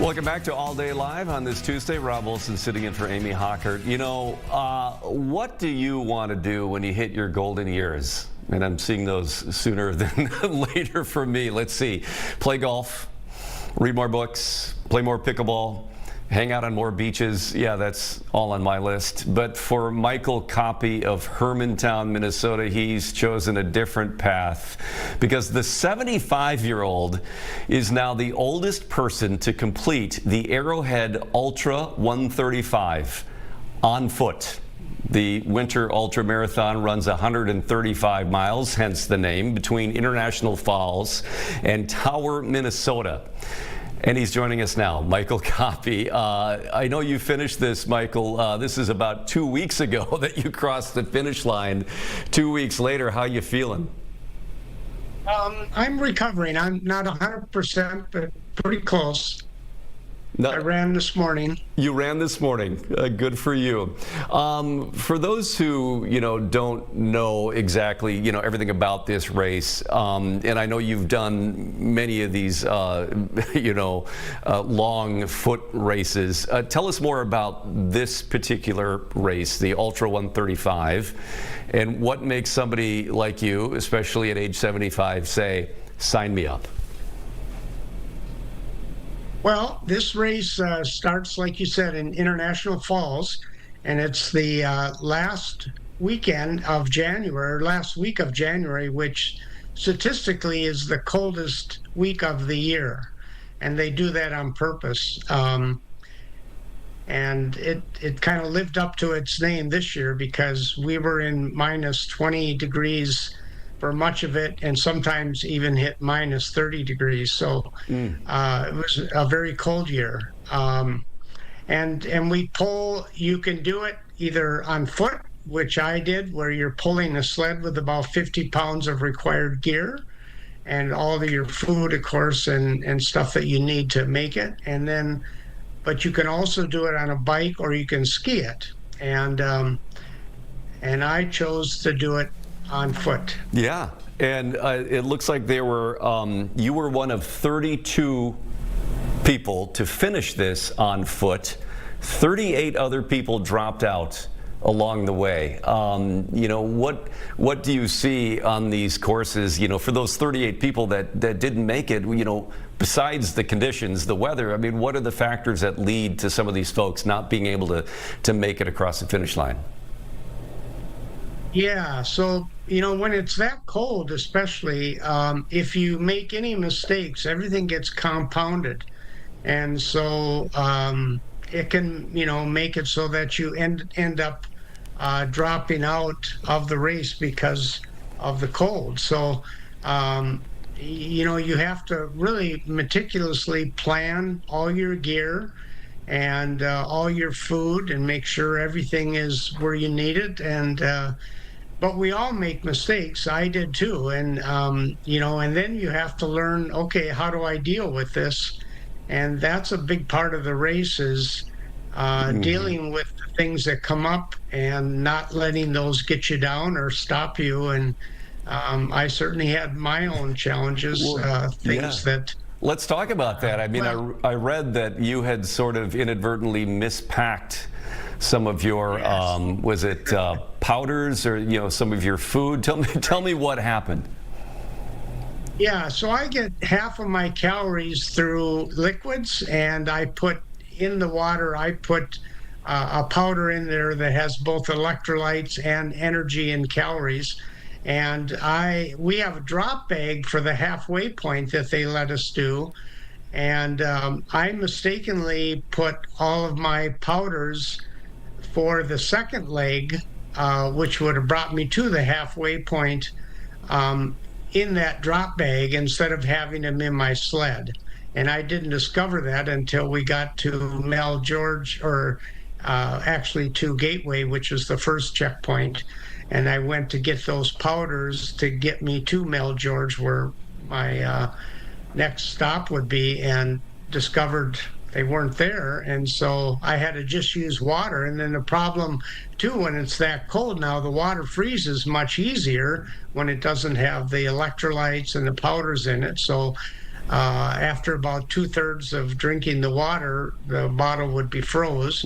Welcome back to All Day Live on this Tuesday. Rob Olson sitting in for Amy Hockert. You know, what do you want to do when you hit your golden years? And I'm seeing those sooner than later for me. Let's see. Play golf, read more books, play more pickleball, hang out on more beaches. Yeah, that's all on my list. But for Michael Koppy of Hermantown, Minnesota, he's chosen a different path because the 75-year-old is now the oldest person to complete the Arrowhead Ultra 135 on foot. The Winter Ultra Marathon runs 135 miles, hence the name, between International Falls and Tower, Minnesota. And he's joining us now, Michael Koppy. I know you finished this, Michael. This is about 2 weeks ago that you crossed the finish line. 2 weeks later, how you feeling? I'm recovering. I'm not 100%, but pretty close. I ran this morning. You ran this morning. Good for you. For those who, don't know exactly, everything about this race, and I know you've done many of these, long foot races. Tell us more about this particular race, the Ultra 135, and what makes somebody like you, especially at age 75, say, sign me up. Well, this race starts, like you said, in International Falls, and it's the last week of January, which statistically is the coldest week of the year, and they do that on purpose. And it kind of lived up to its name this year because we were in minus 20 degrees for much of it, and sometimes even hit minus 30 degrees. So it was a very cold year. And we pull, you can do it either on foot, which I did, where you're pulling a sled with about 50 pounds of required gear and all of your food, of course, and stuff that you need to make it. And then, but you can also do it on a bike or you can ski it. And I chose to do it on foot. Yeah, and it looks like you were one of 32 people to finish this on foot. 38 other people dropped out along the way. What do you see on these courses, for those 38 people that didn't make it, besides the conditions, the weather? I mean, what are the factors that lead to some of these folks not being able to make it across the finish line? Yeah, so, when it's that cold, especially, if you make any mistakes, everything gets compounded. And so it can, make it so that you end up dropping out of the race because of the cold. So, you have to really meticulously plan all your gear and all your food and make sure everything is where you need it. And but we all make mistakes. I did too. And, and then you have to learn, okay, how do I deal with this? And that's a big part of the race is dealing with the things that come up and not letting those get you down or stop you. And I certainly had my own challenges, that... Let's talk about that. I mean, I read that you had sort of inadvertently mispacked some of your, was it powders or, some of your food? Tell me what happened. Yeah, so I get half of my calories through liquids, and I put in the water, I put a powder in there that has both electrolytes and energy and calories. And we have a drop bag for the halfway point that they let us do. And I mistakenly put all of my powders for the second leg, which would have brought me to the halfway point, in that drop bag instead of having them in my sled. And I didn't discover that until we got to Mel George, or actually to Gateway, which was the first checkpoint. And I went to get those powders to get me to Mel George, where my next stop would be, and discovered they weren't there. And so I had to just use water. And then the problem too, when it's that cold now, the water freezes much easier when it doesn't have the electrolytes and the powders in it. So after about 2/3 of drinking the water, the bottle would be froze.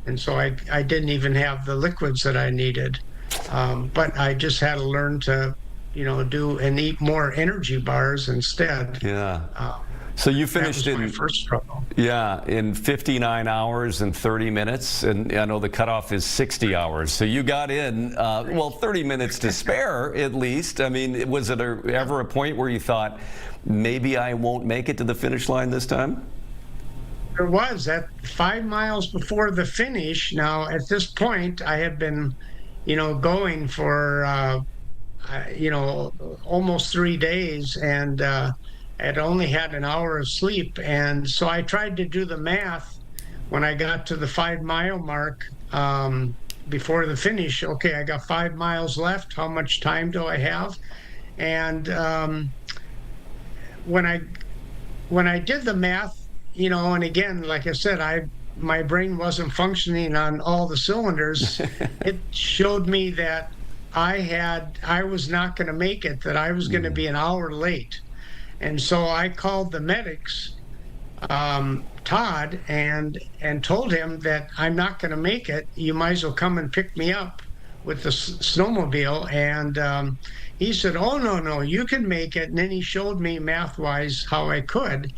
And so I didn't even have the liquids that I needed. But I just had to learn to, do and eat more energy bars instead. Yeah. So you finished that was my first struggle. in 59 hours and 30 minutes, and I know the cutoff is 60 hours. So you got in, 30 minutes to spare at least. I mean, was it ever a point where you thought, maybe I won't make it to the finish line this time? There was at 5 miles before the finish. Now, at this point, I had been, going for, almost 3 days, and I'd only had an hour of sleep. And so I tried to do the math when I got to the 5 mile mark before the finish. Okay, I got 5 miles left. How much time do I have? And when I did the math, and again, like I said, my brain wasn't functioning on all the cylinders. It showed me that I was not going to make it, that I was going to be an hour late. And so I called the medics, Todd, and told him that I'm not going to make it. You might as well come and pick me up with the snowmobile. And he said, oh, no, you can make it. And then he showed me math-wise how I could.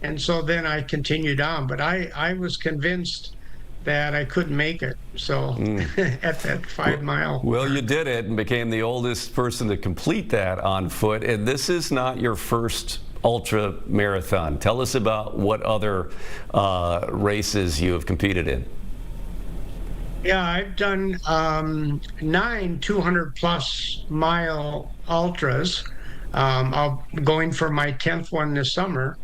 And so then I continued on. But I was convinced that I couldn't make it. So at that 5 mile. Well, you did it and became the oldest person to complete that on foot. And this is not your first ultra marathon. Tell us about what other races you have competed in. Yeah, I've done 9 200+ mile ultras. I'm going for my 10th one this summer.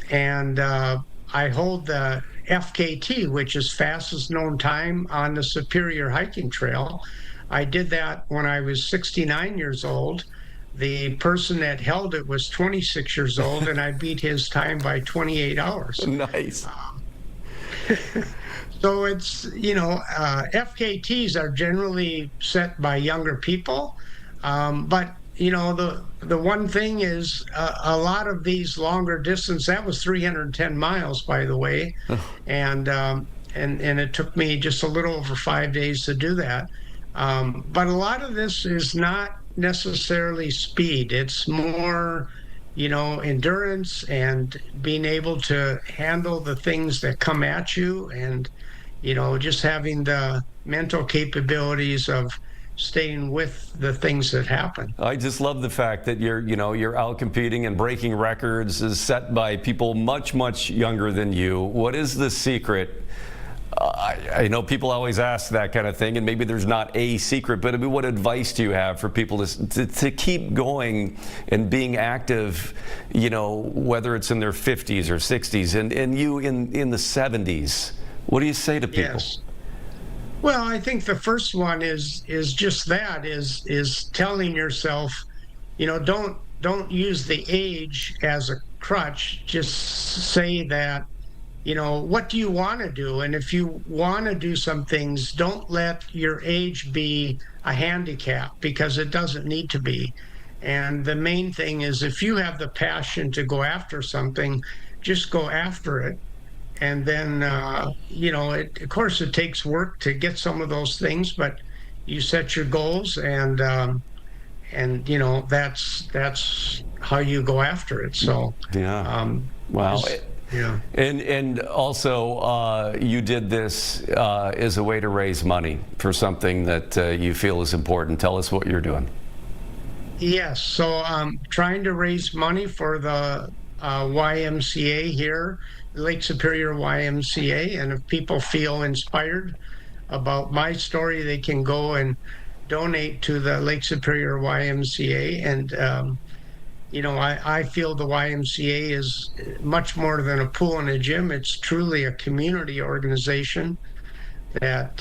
And I hold the FKT, which is fastest known time on the Superior Hiking Trail. I did that when I was 69 years old. The person that held it was 26 years old, and I beat his time by 28 hours. Nice. So it's, FKTs are generally set by younger people. But the one thing is a lot of these longer distance, that was 310 miles, by the way. And it took me just a little over 5 days to do that. But a lot of this is not necessarily speed. It's more, endurance and being able to handle the things that come at you, and, just having the mental capabilities of staying with the things that happen. I just love the fact that you're out competing and breaking records is set by people much, much younger than you. What is the secret? I know people always ask that kind of thing, and maybe there's not a secret, but I mean, what advice do you have for people to keep going and being active, whether it's in their 50s or 60s, and you in the 70s? What do you say to people? Yes. Well, I think the first one is just that, is telling yourself, don't use the age as a crutch. Just say that, what do you want to do? And if you want to do some things, don't let your age be a handicap, because it doesn't need to be. And the main thing is, if you have the passion to go after something, just go after it. And then, of course, it takes work to get some of those things, but you set your goals, and that's how you go after it. So yeah, wow. Yeah. And also, you did this as a way to raise money for something that you feel is important. Tell us what you're doing. Yes. So trying to raise money for the YMCA here, Lake Superior YMCA. And if people feel inspired about my story, they can go and donate to the Lake Superior YMCA. And I feel the YMCA is much more than a pool and a gym. It's truly a community organization that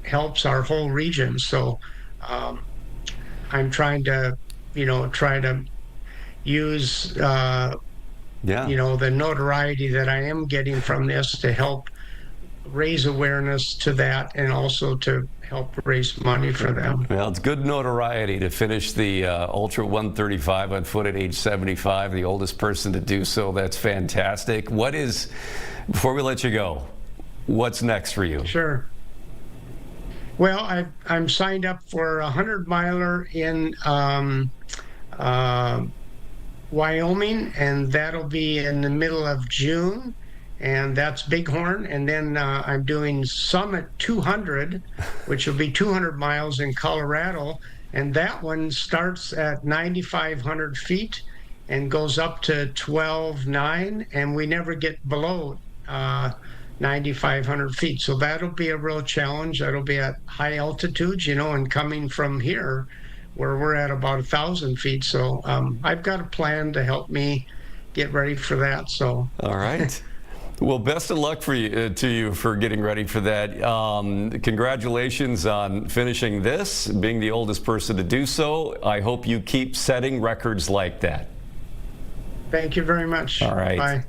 helps our whole region. So I'm trying to, use, the notoriety that I am getting from this to help raise awareness to that and also to help raise money for them. Well, it's good notoriety to finish the Ultra 135 on foot at age 75, the oldest person to do so. That's fantastic. Before we let you go, what's next for you? Sure. Well, I'm signed up for a 100-miler in Wyoming, and that'll be in the middle of June, and that's Bighorn. And then I'm doing Summit 200, which will be 200 miles in Colorado, and that one starts at 9,500 feet and goes up to 12,900, and we never get below 9,500 feet. So that'll be a real challenge. That'll be at high altitudes, and coming from here, where we're at about 1,000 feet. So I've got a plan to help me get ready for that. So all right. Well, best of luck to you for getting ready for that. Congratulations on finishing this, being the oldest person to do so. I hope you keep setting records like that. thank you very much. All right. Bye.